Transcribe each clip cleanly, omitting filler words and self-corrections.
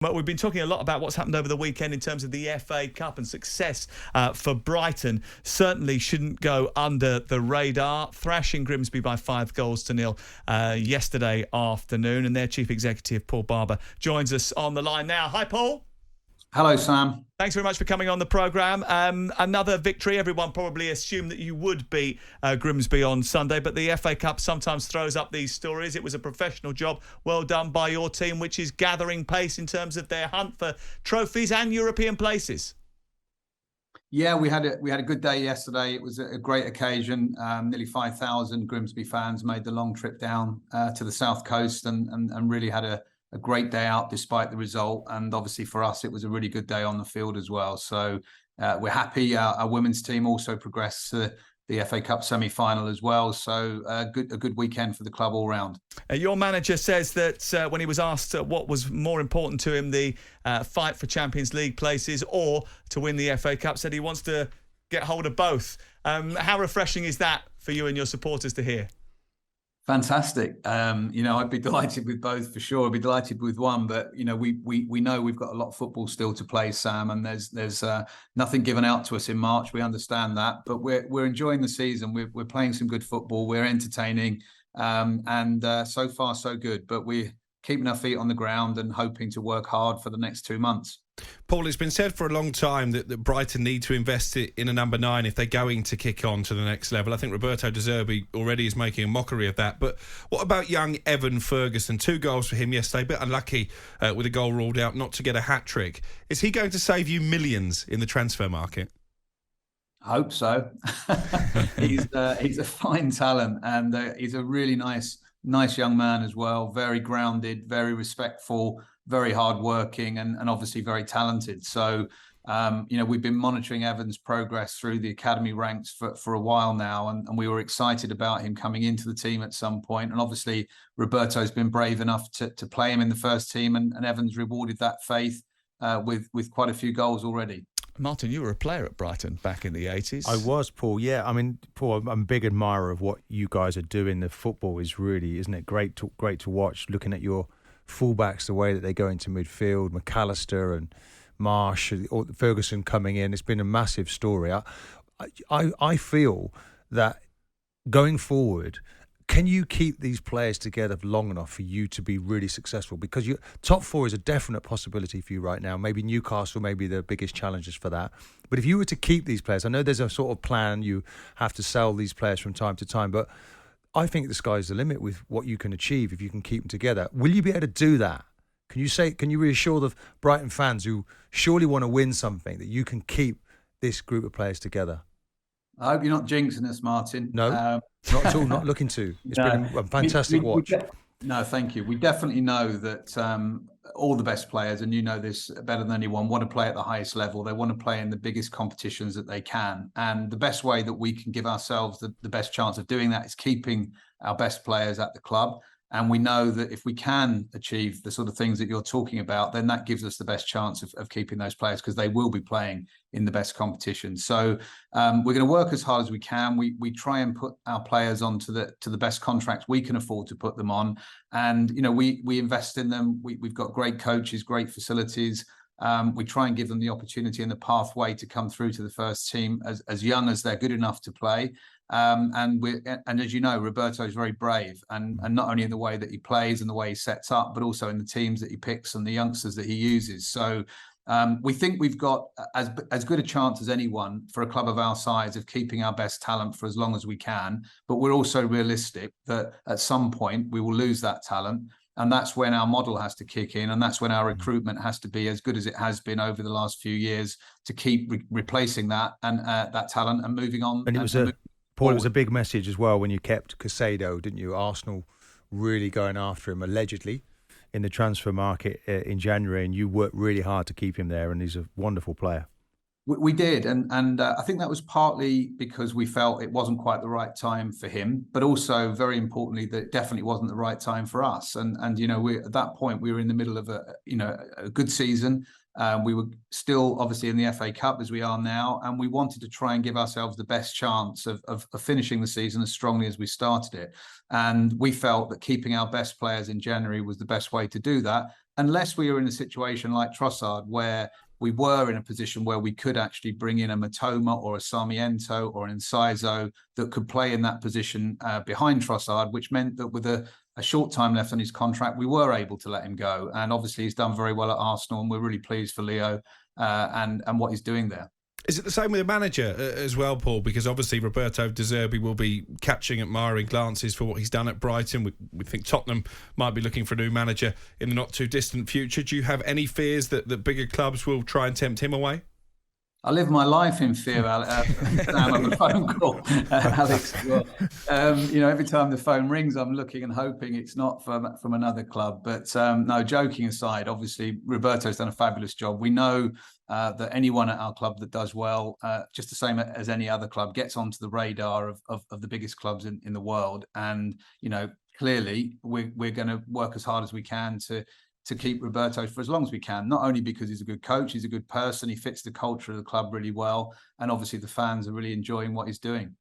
Well, we've been talking a lot about what's happened over the weekend in terms of the FA Cup and success for Brighton. Certainly shouldn't go under the radar. Thrashing Grimsby by 5-0 yesterday afternoon. And their chief executive, Paul Barber, joins us on the line now. Hi, Paul. Hello, Sam. Thanks very much for coming on the programme. Another victory. Everyone probably assumed that you would beat Grimsby on Sunday, but the FA Cup sometimes throws up these stories. It was a professional job. Well done by your team, which is gathering pace in terms of their hunt for trophies and European places. Yeah, we had a good day yesterday. It was a great occasion. Nearly 5,000 Grimsby fans made the long trip down to the south coast and really had a great day out despite the result. And obviously for us, it was a really good day on the field as well. So we're happy. Our women's team also progressed to the FA Cup semi-final as well. So a good weekend for the club all round. Your manager says that when he was asked what was more important to him, the fight for Champions League places or to win the FA Cup, said he wants to get hold of both. How refreshing is that for you and your supporters to hear? Fantastic. I'd be delighted with both for sure. I'd be delighted with one, but we know we've got a lot of football still to play, Sam, and there's nothing given out to us in March. We understand that, but we're enjoying the season. We're playing some good football. We're entertaining, and so far so good. But we're keeping our feet on the ground and hoping to work hard for the next 2 months. Paul, it's been said for a long time that Brighton need to invest in a number 9 if they're going to kick on to the next level. I think Roberto Zerbi already is making a mockery of that. But what about young Evan Ferguson? 2 goals for him yesterday, a bit unlucky with a goal ruled out not to get a hat-trick. Is he going to save you millions in the transfer market? I hope so. He's a fine talent, and he's a really nice young man as well. Very grounded, very respectful, very hardworking, and obviously very talented. So, we've been monitoring Evan's progress through the academy ranks for a while now, and we were excited about him coming into the team at some point. And obviously, Roberto's been brave enough to play him in the first team, and Evan's rewarded that faith with quite a few goals already. Martin, you were a player at Brighton back in the 80s. I was, Paul. Yeah, I mean, Paul, I'm a big admirer of what you guys are doing. The football is really, isn't it, great to watch, looking at your fullbacks, the way that they go into midfield, McAllister and Marsh, or Ferguson coming in. It's been a massive story. I feel that going forward, can you keep these players together long enough for you to be really successful? Because your top 4 is a definite possibility for you right now. Maybe Newcastle may be the biggest challenges for that. But if you were to keep these players, I know there's a sort of plan, you have to sell these players from time to time, but I think the sky's the limit with what you can achieve if you can keep them together. Will you be able to do that? Can you reassure the Brighton fans who surely want to win something that you can keep this group of players together? I hope you're not jinxing us, Martin. No, not at all. Not looking to. It's been a fantastic watch. No, thank you. We definitely know that all the best players, and you know this better than anyone, want to play at the highest level. They want to play in the biggest competitions that they can. And the best way that we can give ourselves the best chance of doing that is keeping our best players at the club. And we know that if we can achieve the sort of things that you're talking about, then that gives us the best chance of keeping those players, because they will be playing in the best competition. So we're going to work as hard as we can. We try and put our players onto the best contracts we can afford to put them on. And, we invest in them. We've got great coaches, great facilities. We try and give them the opportunity and the pathway to come through to the first team as young as they're good enough to play. And as you know, Roberto is very brave, and not only in the way that he plays and the way he sets up, but also in the teams that he picks and the youngsters that he uses. So we think we've got as good a chance as anyone for a club of our size of keeping our best talent for as long as we can. But we're also realistic that at some point we will lose that talent. And that's when our model has to kick in, and that's when our recruitment has to be as good as it has been over the last few years to keep replacing that and that talent and moving on. And it was Paul, it was a big message as well when you kept Caicedo, didn't you? Arsenal really going after him, allegedly, in the transfer market in January, and you worked really hard to keep him there, and he's a wonderful player. We did, and I think that was partly because we felt it wasn't quite the right time for him, but also very importantly that it definitely wasn't the right time for us. And we at that point we were in the middle of a good season. We were still obviously in the FA Cup as we are now, and we wanted to try and give ourselves the best chance of finishing the season as strongly as we started it. And we felt that keeping our best players in January was the best way to do that. unless we were in a situation like Trossard, where we were in a position where we could actually bring in a Matoma or a Sarmiento or an Inciso that could play in that position behind Trossard, which meant that with a short time left on his contract, we were able to let him go. And obviously he's done very well at Arsenal, and we're really pleased for Leo and what he's doing there. Is it the same with the manager as well, Paul? Because obviously Roberto De Zerbi will be catching admiring glances for what he's done at Brighton. We think Tottenham might be looking for a new manager in the not too distant future. Do you have any fears that bigger clubs will try and tempt him away? I live my life in fear, Sam, on the phone call, Alex. Well, every time the phone rings, I'm looking and hoping it's not from another club. But no, joking aside, obviously Roberto's done a fabulous job. We know that anyone at our club that does well, just the same as any other club, gets onto the radar of the biggest clubs in the world. And clearly we're going to work as hard as we can to keep Roberto for as long as we can, not only because he's a good coach, he's a good person, he fits the culture of the club really well, and obviously the fans are really enjoying what he's doing.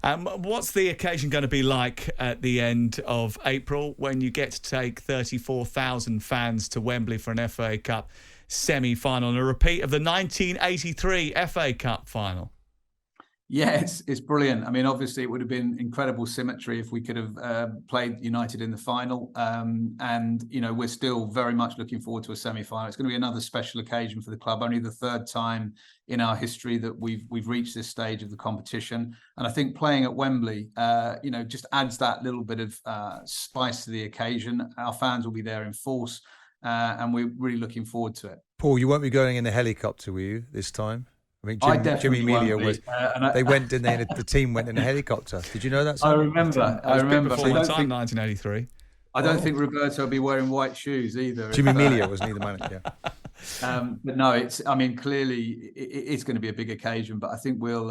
What's the occasion going to be like at the end of April when you get to take 34,000 fans to Wembley for an FA Cup semi-final and a repeat of the 1983 FA Cup final? Yeah, it's brilliant. I mean, obviously, it would have been incredible symmetry if we could have played United in the final. And we're still very much looking forward to a semi-final. It's going to be another special occasion for the club. Only the third time in our history that we've reached this stage of the competition. And I think playing at Wembley, just adds that little bit of spice to the occasion. Our fans will be there in force, and we're really looking forward to it. Paul, you won't be going in a helicopter, will you, this time? I mean, Jimmy Melia was. They went, didn't they? The team went in a helicopter. Did you know that? I remember. Before my time, 1983. I don't think Roberto will be wearing white shoes either. Jimmy Melia wasn't either manager. But no, clearly it's going to be a big occasion. But I think we'll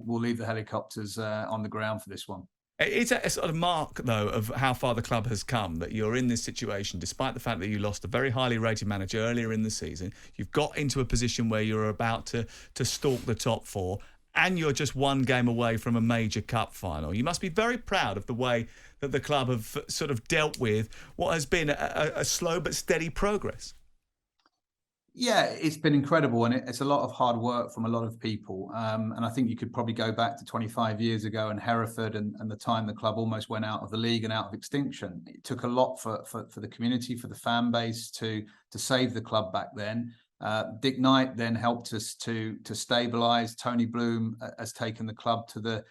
leave the helicopters on the ground for this one. It's a sort of mark, though, of how far the club has come, that you're in this situation, despite the fact that you lost a very highly rated manager earlier in the season. You've got into a position where you're about to stalk the top four, and you're just one game away from a major cup final. You must be very proud of the way that the club have sort of dealt with what has been a slow but steady progress. Yeah, it's been incredible, and it's a lot of hard work from a lot of people. And I think you could probably go back to 25 years ago and Hereford and the time the club almost went out of the league and out of extinction. It took a lot for the community, for the fan base to save the club back then. Dick Knight then helped us to stabilise. Tony Bloom has taken the club to the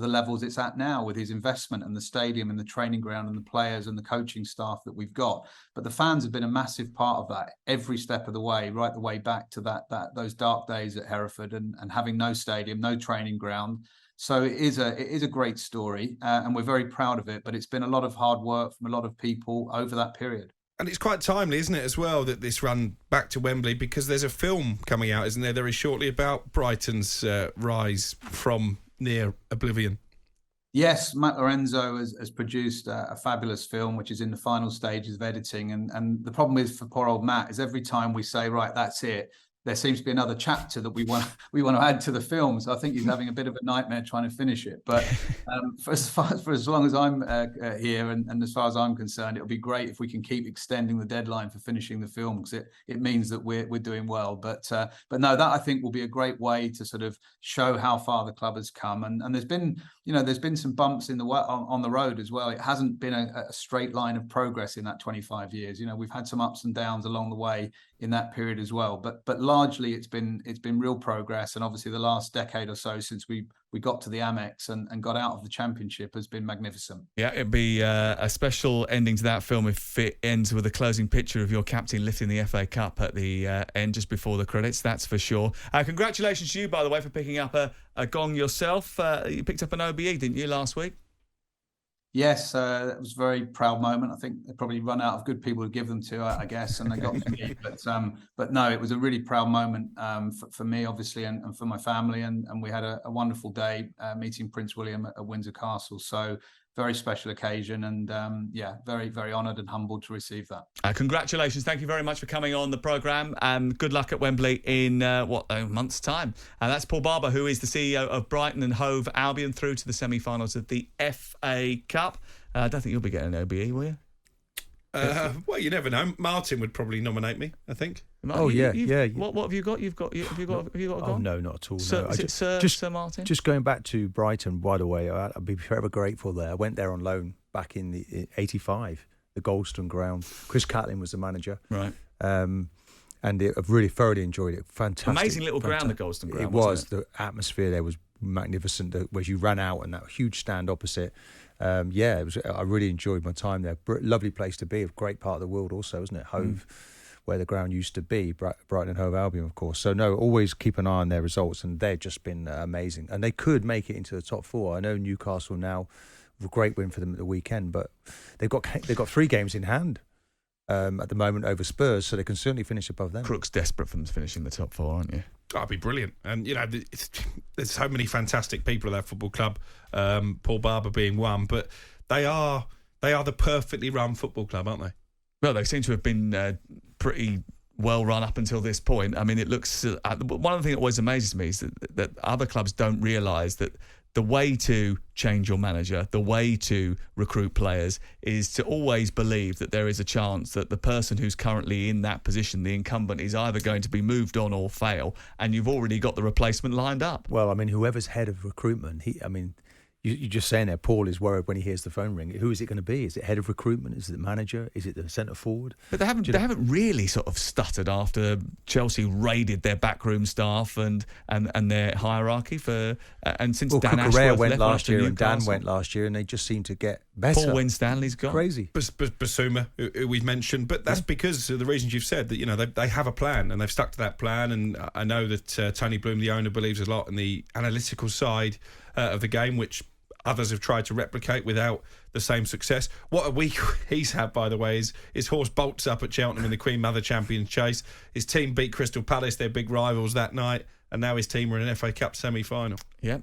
levels it's at now with his investment and the stadium and the training ground and the players and the coaching staff that we've got. But the fans have been a massive part of that every step of the way, right the way back to those dark days at Hereford and having no stadium, no training ground. So it is a great story, and we're very proud of it. But it's been a lot of hard work from a lot of people over that period. And it's quite timely, isn't it, as well, that this run back to Wembley, because there's a film coming out, isn't there, very shortly about Brighton's rise from near oblivion. Yes, Matt Lorenzo has produced a fabulous film, which is in the final stages of editing. And the problem is for poor old Matt is every time we say, right, that's it, there seems to be another chapter that we want to add to the film. So I think he's having a bit of a nightmare trying to finish it. But for as long as I'm here and as far as I'm concerned, it'll be great if we can keep extending the deadline for finishing the film, because it means that we're doing well. But no, that I think will be a great way to sort of show how far the club has come. And there's been some bumps in the on the road as well. It hasn't been a straight line of progress in that 25 years. We've had some ups and downs along the way in that period as well. But largely it's been real progress, and obviously the last decade or so since we got to the Amex and got out of the Championship has been magnificent. Yeah, it'd be a special ending to that film if it ends with a closing picture of your captain lifting the FA Cup at the end just before the credits, that's for sure. Congratulations to you, by the way, for picking up a gong yourself. You picked up an OBE, didn't you, last week? Yes, it was a very proud moment. I think they probably run out of good people to give them to, I guess, and they got to me. But no, it was a really proud moment for me, obviously, and for my family. And we had a wonderful day meeting Prince William at Windsor Castle. So very special occasion, and very, very honoured and humbled to receive that. Congratulations. Thank you very much for coming on the programme, and good luck at Wembley in a month's time. That's Paul Barber, who is the CEO of Brighton and Hove Albion, through to the semi-finals of the FA Cup. I don't think you'll be getting an OBE, will you? Well, you never know. Martin would probably nominate me, I think. Oh, yeah. What have you got? Have you got a goal? Oh, no, not at all. Sir, no. is it Sir Martin? Just going back to Brighton, by the way, I'd be forever grateful there. I went there on loan back in '85, the Goldstone ground. Chris Catlin was the manager. Right. And I've really thoroughly enjoyed it. Fantastic. Amazing little ground, the Goldstone ground. It was. The atmosphere there was magnificent. Where you ran out and that huge stand opposite. It was. I really enjoyed my time there. Lovely place to be. A great part of the world, also, isn't it? Hove, where the ground used to be. Brighton and Hove Albion, of course. So no, always keep an eye on their results, and they've just been amazing. And they could make it into the top 4. I know Newcastle now, a great win for them at the weekend, but they've got 3 games in hand. At the moment over Spurs, so they can certainly finish above them. Crook's desperate for them to finish in the top 4, aren't you? That'd be brilliant. And, there's so many fantastic people at that football club, Paul Barber being one, but they are the perfectly run football club, aren't they? Well, they seem to have been pretty well run up until this point. I mean, it looks... one of the things that always amazes me is that other clubs don't realise that the way to change your manager, the way to recruit players, is to always believe that there is a chance that the person who's currently in that position, the incumbent, is either going to be moved on or fail, and you've already got the replacement lined up. Well, I mean, whoever's head of recruitment, you're just saying there, Paul is worried when he hears the phone ring. Who is it going to be? Is it head of recruitment? Is it the manager? Is it the centre forward? But they haven't really sort of stuttered after Chelsea raided their backroom staff and their hierarchy and since Dan Ashworth went left last year and Newcastle. Dan went last year, and they just seem to get better. Paul Winstanley's gone. Crazy. Basuma, who we've mentioned, but that's because of the reasons you've said, that they have a plan and they've stuck to that plan. And I know that Tony Bloom, the owner, believes a lot in the analytical side of the game, which others have tried to replicate without the same success. What a week he's had, by the way, is his horse bolts up at Cheltenham in the Queen Mother Champions chase. His team beat Crystal Palace, their big rivals, that night, and now his team are in an FA Cup semi-final. Yeah,